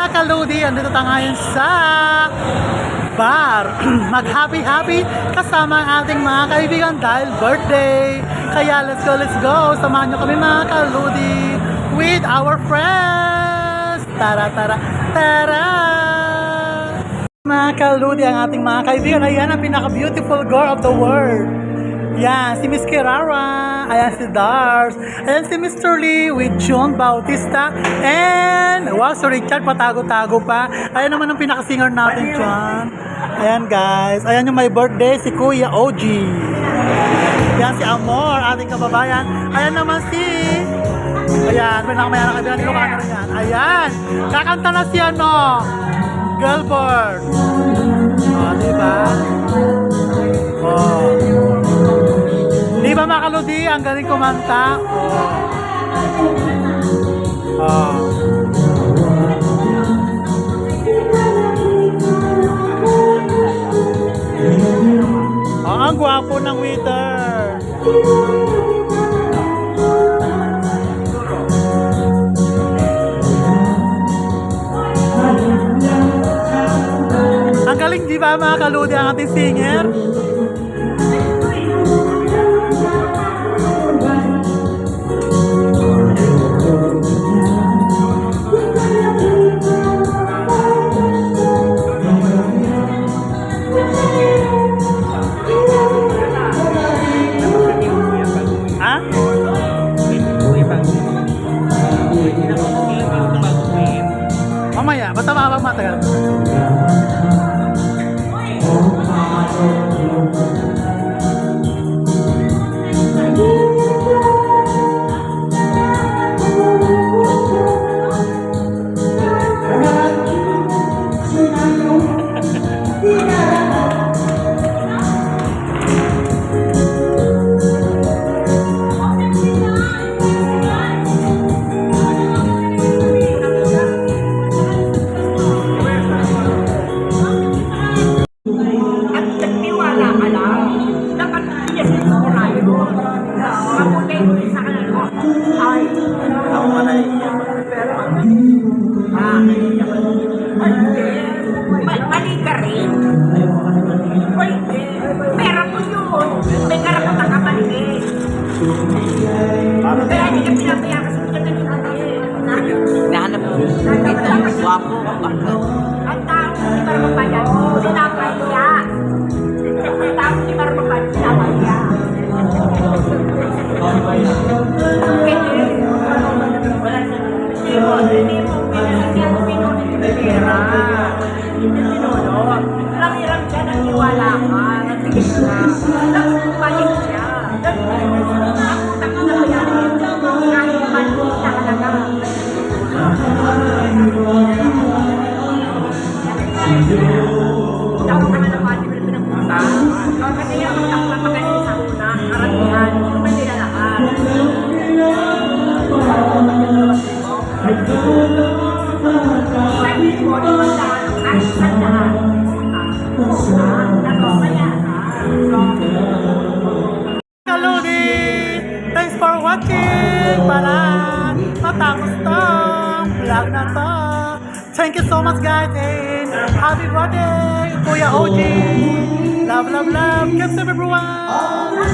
mga kaludi, andito tayo ngayon sa bar. Mag-happy-happy kasama ang ating mga kaibigan dahil birthday. Kaya let's go. Samahan nyo kami mga kaludi with our friends. Tara. Mga kaludi, ang ating mga kaibigan. Ayan ang pinaka-beautiful girl of the world. Yan, si Miss Kirara. Ayan si Dars. Ayan si Mr. Lee with John Bautista. And, wow, si Richard, patago-tago pa. Ayan naman ang pinaka-singer natin, John. Ayan guys. Ayan yung may birthday, si Kuya OG. Ayan si Amor, ating kababayan. Ayan naman si... Ayan, pinaka-mayan na kaibigan, Ilocano rin yan. Ayan, kakanta na si ano, Girlbird. O, diba? O. Di ba mga kaludi, ang galing kumanta? Ang gwapo ng waiter. Ang galing, di ba mga kaludi, ang ating singer? Mamaya, basta matagal. Mali ka rin. Pera mo yun. May karapatan ka mali. Kaya hindi ka pinabayaan kasi hindi ka naging Nahanap mo. Wapo. ang tao hindi marapapayan. Sinapaya. Ang tao hindi marapapayan. Sinapaya. Hindi ako pinunod yung pera. Hindi pinunod. Lang-iram siya, nagtiwala ka. Nagtigil ka. Nagpalit siya. Nagputak na kaya rin. Kahit maliit na halaga. Tawag ka na ng pati mo na pinagpunta. Kasi yung magpapagaling sa una, karamihan, hindi naman nila lahat. Kaludi, thanks for watching. Para matapos tong vlog na to. Thank you so much guys and happy birthday Kuya OG. Love. Keep safe everyone.